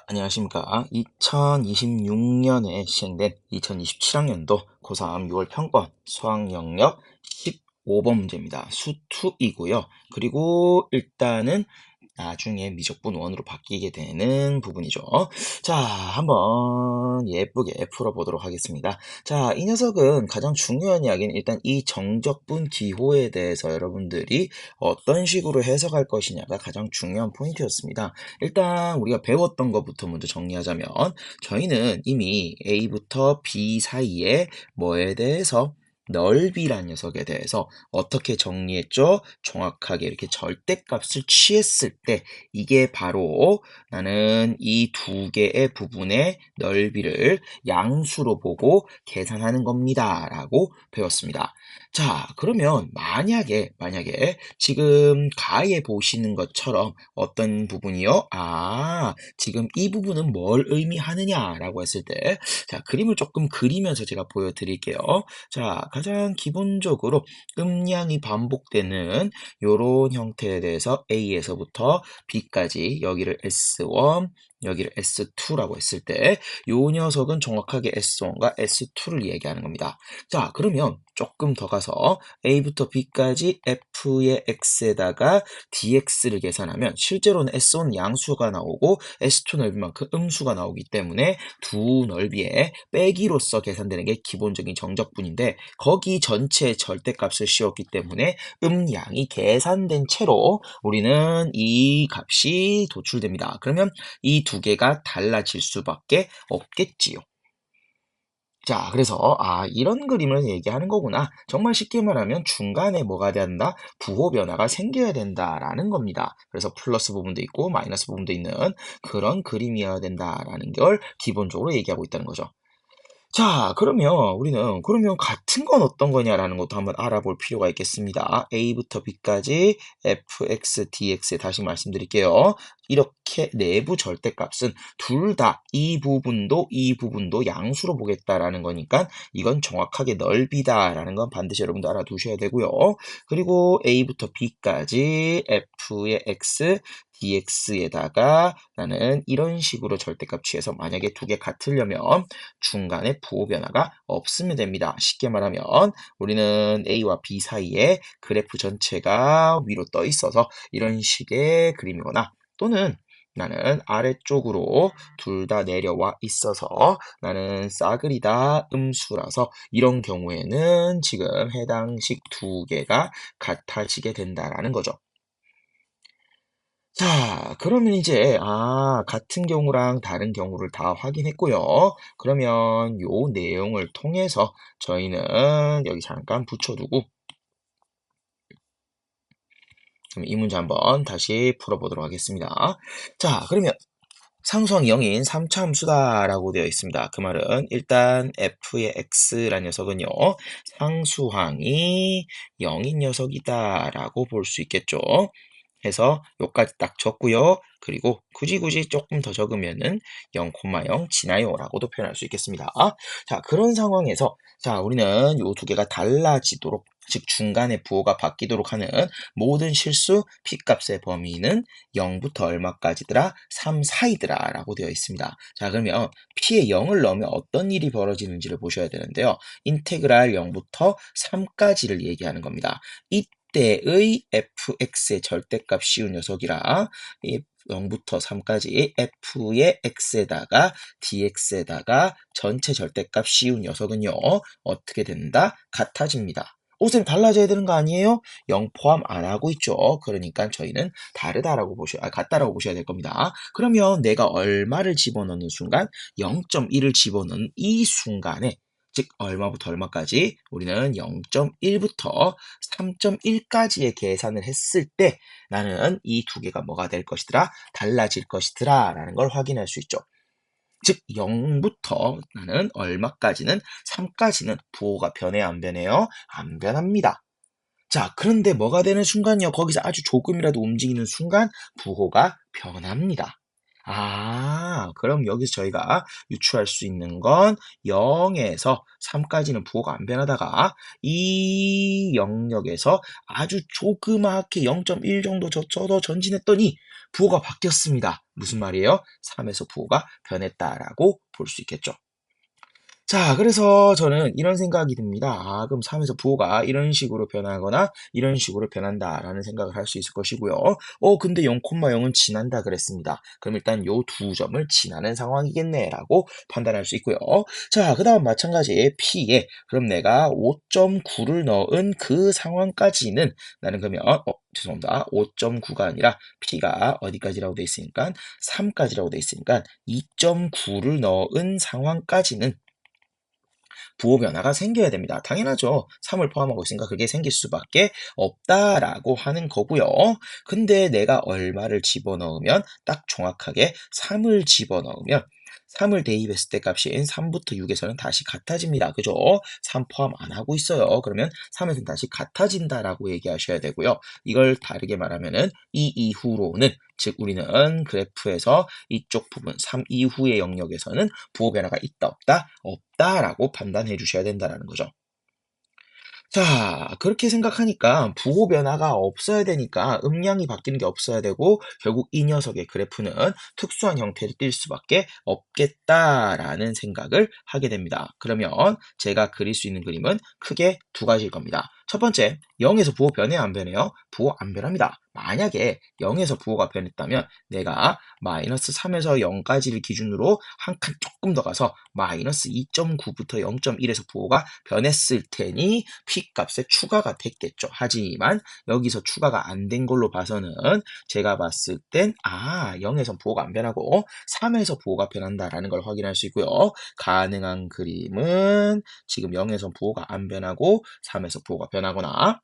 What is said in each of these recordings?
안녕하십니까. 2026년에 시행된 2027학년도 고3 6월 평가 수학 영역 15번 문제입니다. 수2이고요. 그리고 일단은 나중에 미적분 원으로 바뀌게 되는 부분이죠. 자, 한번 예쁘게 풀어보도록 하겠습니다. 자, 이 녀석은 가장 중요한 이야기는 일단 이 정적분 기호에 대해서 여러분들이 어떤 식으로 해석할 것이냐가 가장 중요한 포인트였습니다. 일단 우리가 배웠던 것부터 먼저 정리하자면 저희는 이미 A부터 B 사이에 뭐에 대해서 넓이란 녀석에 대해서 어떻게 정리했죠? 정확하게 이렇게 절대값을 취했을 때 이게 바로 나는 이 두 개의 부분의 넓이를 양수로 보고 계산하는 겁니다. 라고 배웠습니다. 자, 그러면 만약에 지금 가에 보시는 것처럼 어떤 부분이요? 지금 이 부분은 뭘 의미하느냐라고 했을 때, 자, 그림을 조금 그리면서 제가 보여드릴게요. 자, 가장 기본적으로 음량이 반복되는 요런 형태에 대해서 A에서부터 B까지 여기를 S1, 여기를 S2라고 했을 때 요 녀석은 정확하게 S1과 S2를 얘기하는 겁니다. 자, 그러면 조금 더 가서 A부터 B까지 F의 X에다가 DX를 계산하면 실제로는 S1 양수가 나오고 S2 넓이만큼 음수가 나오기 때문에 두 넓이에 빼기로서 계산되는 게 기본적인 정적분인데 거기 전체 절대값을 씌웠기 때문에 음양이 계산된 채로 우리는 이 값이 도출됩니다. 그러면 이 두 개가 달라질 수밖에 없겠지요. 자, 그래서 이런 그림을 얘기하는 거구나. 정말 쉽게 말하면 중간에 뭐가 된다? 부호 변화가 생겨야 된다라는 겁니다. 그래서 플러스 부분도 있고 마이너스 부분도 있는 그런 그림이어야 된다라는 걸 기본적으로 얘기하고 있다는 거죠. 자, 그러면 같은 건 어떤 거냐라는 것도 한번 알아볼 필요가 있겠습니다. A부터 B까지 fx, dx에 다시 말씀드릴게요. 이렇게 내부 절대값은 둘 다 이 부분도 양수로 보겠다라는 거니까 이건 정확하게 넓이다라는 건 반드시 여러분도 알아두셔야 되고요. 그리고 A부터 B까지 f의 x, dx에다가 나는 이런 식으로 절대값 취해서 만약에 두 개 같으려면 중간에 부호 변화가 없으면 됩니다. 쉽게 말하면 우리는 A와 B 사이에 그래프 전체가 위로 떠 있어서 이런 식의 그림이거나 또는 나는 아래쪽으로 둘 다 내려와 있어서 나는 싸그리다 음수라서 이런 경우에는 지금 해당식 두 개가 같아지게 된다라는 거죠. 자, 그러면 이제 같은 경우랑 다른 경우를 다 확인했고요. 그러면 요 내용을 통해서 저희는 여기 잠깐 붙여두고 그럼 이 문제 한번 다시 풀어보도록 하겠습니다. 자, 그러면 상수항이 0인 3차 함수다라고 되어 있습니다. 그 말은 일단 f의 x라는 녀석은요. 상수항이 0인 녀석이다라고 볼 수 있겠죠. 해서 요까지 딱 적고요. 그리고 굳이 조금 더 적으면은 0,0 지나요라고도 표현할 수 있겠습니다. 자, 그런 상황에서 자, 우리는 요 두 개가 달라지도록 즉 중간에 부호가 바뀌도록 하는 모든 실수 P값의 범위는 0부터 얼마까지더라? 3 사이더라 라고 되어 있습니다. 자, 그러면 P에 0을 넣으면 어떤 일이 벌어지는지를 보셔야 되는데요. 인테그랄 0부터 3까지를 얘기하는 겁니다. 이때의 fx의 절대값 씌운 녀석이라 이 0부터 3까지 f의 x에다가 dx에다가 전체 절대값 씌운 녀석은요. 어떻게 된다? 같아집니다. 쌤 달라져야 되는 거 아니에요? 0 포함 안 하고 있죠. 그러니까 저희는 같다라고 보셔야 될 겁니다. 그러면 내가 얼마를 집어넣는 순간 0.1을 집어넣는 이 순간에 즉 얼마부터 얼마까지 우리는 0.1부터 3.1까지의 계산을 했을 때 나는 이 두 개가 뭐가 될 것이더라? 달라질 것이더라 라는 걸 확인할 수 있죠. 즉 0부터 나는 얼마까지는 3까지는 부호가 변해 안 변해요? 안 변합니다. 자, 그런데 뭐가 되는 순간이요? 거기서 아주 조금이라도 움직이는 순간 부호가 변합니다. 그럼 여기서 저희가 유추할 수 있는 건 0에서 3까지는 부호가 안 변하다가 이 영역에서 아주 조그맣게 0.1 정도 더 전진했더니 부호가 바뀌었습니다. 무슨 말이에요? 3에서 부호가 변했다라고 볼 수 있겠죠. 자, 그래서 저는 이런 생각이 듭니다. 그럼 3에서 부호가 이런 식으로 변하거나 이런 식으로 변한다라는 생각을 할 수 있을 것이고요. 근데 0,0은 지난다 그랬습니다. 그럼 일단 요 두 점을 지나는 상황이겠네라고 판단할 수 있고요. 자, 그다음 마찬가지 P에 그럼 내가 5.9를 넣은 그 상황까지는 나는 그러면 죄송합니다. 5.9가 아니라 P가 어디까지라고 돼 있으니까 3까지라고 돼 있으니까 2.9를 넣은 상황까지는 부호 변화가 생겨야 됩니다. 당연하죠. 3을 포함하고 있으니까 그게 생길 수밖에 없다라고 하는 거고요. 근데 내가 얼마를 집어넣으면 딱 정확하게 3을 집어넣으면 3을 대입했을 때 값인 3부터 6에서는 다시 같아집니다. 그죠? 3 포함 안 하고 있어요. 그러면 3에서는 다시 같아진다라고 얘기하셔야 되고요. 이걸 다르게 말하면은 이 이후로는 즉 우리는 그래프에서 이쪽 부분 3 이후의 영역에서는 부호 변화가 있다 없다? 없다라고 판단해 주셔야 된다라는 거죠. 자, 그렇게 생각하니까 부호 변화가 없어야 되니까 음량이 바뀌는 게 없어야 되고 결국 이 녀석의 그래프는 특수한 형태를 띌 수밖에 없겠다라는 생각을 하게 됩니다. 그러면 제가 그릴 수 있는 그림은 크게 두 가지일 겁니다. 첫 번째, 0에서 부호 변해요, 안 변해요? 부호 안 변합니다. 만약에 0에서 부호가 변했다면 내가 마이너스 3에서 0까지를 기준으로 한 칸 조금 더 가서 마이너스 2.9부터 0.1에서 부호가 변했을 테니 P값에 추가가 됐겠죠. 하지만 여기서 추가가 안 된 걸로 봐서는 제가 봤을 땐 0에서 부호가 안 변하고 3에서 부호가 변한다라는 걸 확인할 수 있고요. 가능한 그림은 지금 0에서 부호가 안 변하고 3에서 부호가 변하거나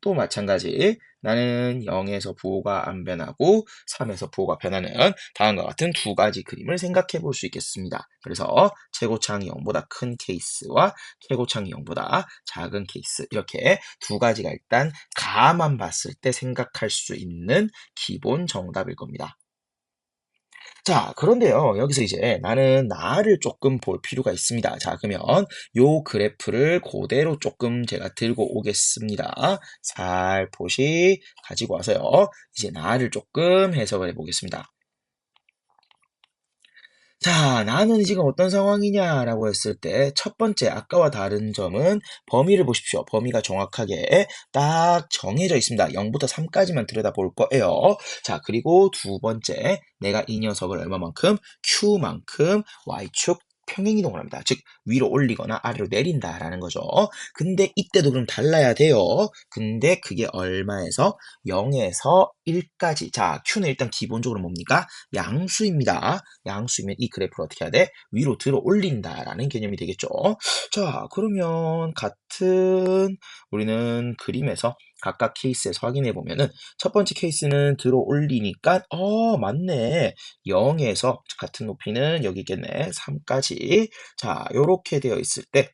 또 마찬가지 나는 0에서 부호가 안 변하고 3에서 부호가 변하는 다음과 같은 두 가지 그림을 생각해 볼 수 있겠습니다. 그래서 최고차항이 0보다 큰 케이스와 최고차항이 0보다 작은 케이스 이렇게 두 가지가 일단 가만 봤을 때 생각할 수 있는 기본 정답일 겁니다. 자, 그런데요. 여기서 이제 나는 나를 조금 볼 필요가 있습니다. 자, 그러면 요 그래프를 그대로 조금 제가 들고 오겠습니다. 살포시 가지고 와서요. 이제 나를 조금 해석을 해보겠습니다. 자, 나는 지금 어떤 상황이냐라고 했을 때 첫 번째 아까와 다른 점은 범위를 보십시오. 범위가 정확하게 딱 정해져 있습니다. 0부터 3까지만 들여다볼 거예요. 자, 그리고 두 번째 내가 이 녀석을 얼마만큼 Q만큼 Y축 평행 이동을 합니다. 즉 위로 올리거나 아래로 내린다라는 거죠. 근데 이때도 그럼 달라야 돼요. 근데 그게 얼마에서 0에서 1까지. 자, Q는 일단 기본적으로 뭡니까? 양수입니다. 양수이면 이 그래프를 어떻게 해야 돼? 위로 들어 올린다라는 개념이 되겠죠. 자, 그러면 같은 우리는 그림에서 각각 케이스에서 확인해 보면은 첫 번째 케이스는 들어 올리니까 맞네. 0에서 같은 높이는 여기 있겠네. 3까지. 자, 요렇게 되어 있을 때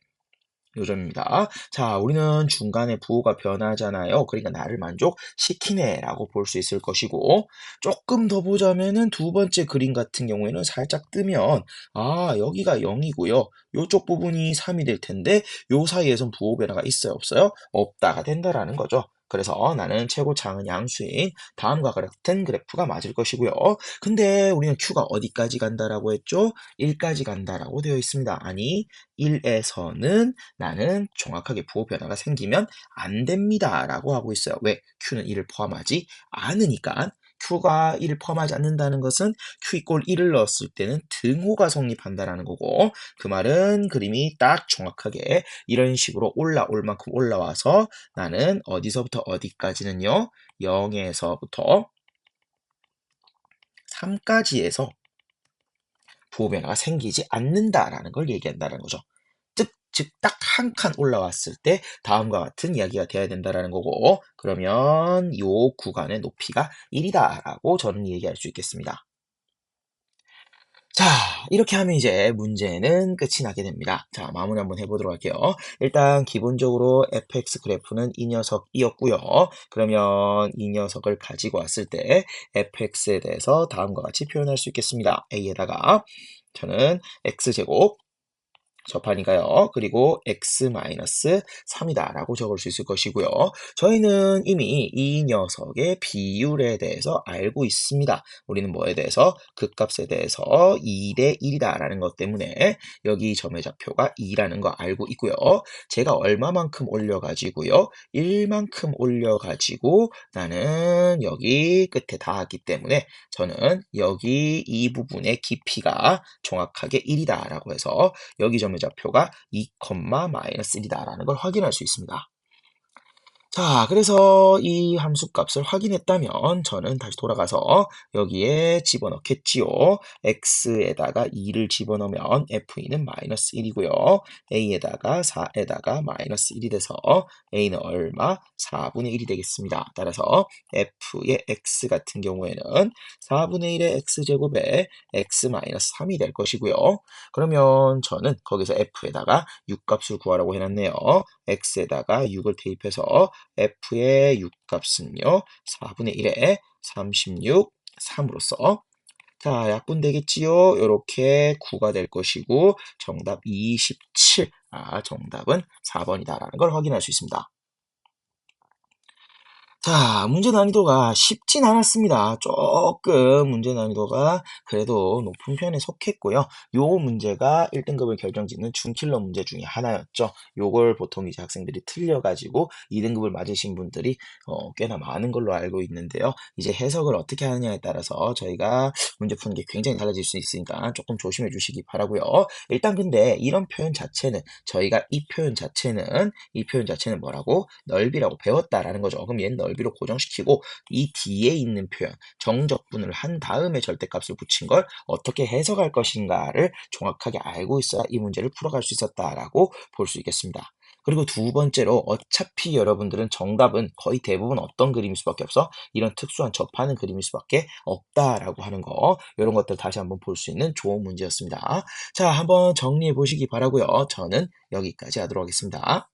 요점입니다. 자, 우리는 중간에 부호가 변하잖아요. 그러니까 나를 만족시키네라고 볼 수 있을 것이고 조금 더 보자면은 두 번째 그림 같은 경우에는 살짝 뜨면 여기가 0이고요. 요쪽 부분이 3이 될 텐데 요 사이에선 부호 변화가 있어요, 없어요? 없다가 된다라는 거죠. 그래서 나는 최고차항은 양수인 다음과 같은 그래프가 맞을 것이고요. 근데 우리는 Q가 어디까지 간다라고 했죠? 1까지 간다라고 되어 있습니다. 아니, 1에서는 나는 정확하게 부호 변화가 생기면 안 됩니다. 라고 하고 있어요. 왜? Q는 1을 포함하지 않으니까. Q가 1을 포함하지 않는다는 것은 Q 이꼴 1을 넣었을 때는 등호가 성립한다라는 거고 그 말은 그림이 딱 정확하게 이런 식으로 올라올 만큼 올라와서 나는 어디서부터 어디까지는요 0에서부터 3까지에서 부호 변화가 생기지 않는다라는 걸 얘기한다는 거죠. 즉 딱 한 칸 올라왔을 때 다음과 같은 이야기가 돼야 된다라는 거고 그러면 요 구간의 높이가 1이다라고 저는 얘기할 수 있겠습니다. 자, 이렇게 하면 이제 문제는 끝이 나게 됩니다. 자, 마무리 한번 해보도록 할게요. 일단 기본적으로 fx 그래프는 이 녀석이었고요. 그러면 이 녀석을 가지고 왔을 때 fx에 대해서 다음과 같이 표현할 수 있겠습니다. a에다가 저는 x제곱 접하니까요. 그리고 x-3이다 라고 적을 수 있을 것이고요. 저희는 이미 이 녀석의 비율에 대해서 알고 있습니다. 우리는 뭐에 대해서? 극값에 대해서 2대 1이다 라는 것 때문에 여기 점의 좌표가 2라는 거 알고 있고요. 제가 얼마만큼 올려가지고요. 1만큼 올려가지고 나는 여기 끝에 닿았기 때문에 저는 여기 이 부분의 깊이가 정확하게 1이다 라고 해서 여기 점의 좌표가 2, 마이너스 1이다 라는 걸 확인할 수 있습니다. 자, 그래서 이 함수값을 확인했다면 저는 다시 돌아가서 여기에 집어넣겠지요. x에다가 2를 집어넣으면 f는 마이너스 1이고요. a에다가 4에다가 마이너스 1이 돼서 a는 얼마? 4분의 1이 되겠습니다. 따라서 f의 x 같은 경우에는 4분의 1의 x제곱에 x 마이너스 3이 될 것이고요. 그러면 저는 거기서 f에다가 6값을 구하라고 해놨네요. x에다가 6을 대입해서 f의 6값은요. 4분의 1에 36, 3으로써 자, 약분되겠지요? 이렇게 9가 될 것이고 정답 27. 정답은 4번이다라는 걸 확인할 수 있습니다. 자, 문제 난이도가 쉽진 않았습니다. 조금 문제 난이도가 그래도 높은 편에 속했고요. 요 문제가 1등급을 결정짓는 준킬러 문제 중에 하나였죠. 요걸 보통 이제 학생들이 틀려가지고 2등급을 맞으신 분들이 꽤나 많은 걸로 알고 있는데요. 이제 해석을 어떻게 하느냐에 따라서 저희가 문제 푸는 게 굉장히 달라질 수 있으니까 조금 조심해 주시기 바라고요. 일단 근데 이런 표현 자체는 저희가 이 표현 자체는 뭐라고? 넓이라고 배웠다라는 거죠. 그럼 얘는 넓이로 고정시키고 이 뒤에 있는 표현, 정적분을 한 다음에 절대값을 붙인 걸 어떻게 해석할 것인가를 정확하게 알고 있어야 이 문제를 풀어갈 수 있었다라고 볼 수 있겠습니다. 그리고 두 번째로 어차피 여러분들은 정답은 거의 대부분 어떤 그림일 수밖에 없어? 이런 특수한 접하는 그림일 수밖에 없다라고 하는 거 이런 것들 다시 한번 볼 수 있는 좋은 문제였습니다. 자, 한번 정리해 보시기 바라고요. 저는 여기까지 하도록 하겠습니다.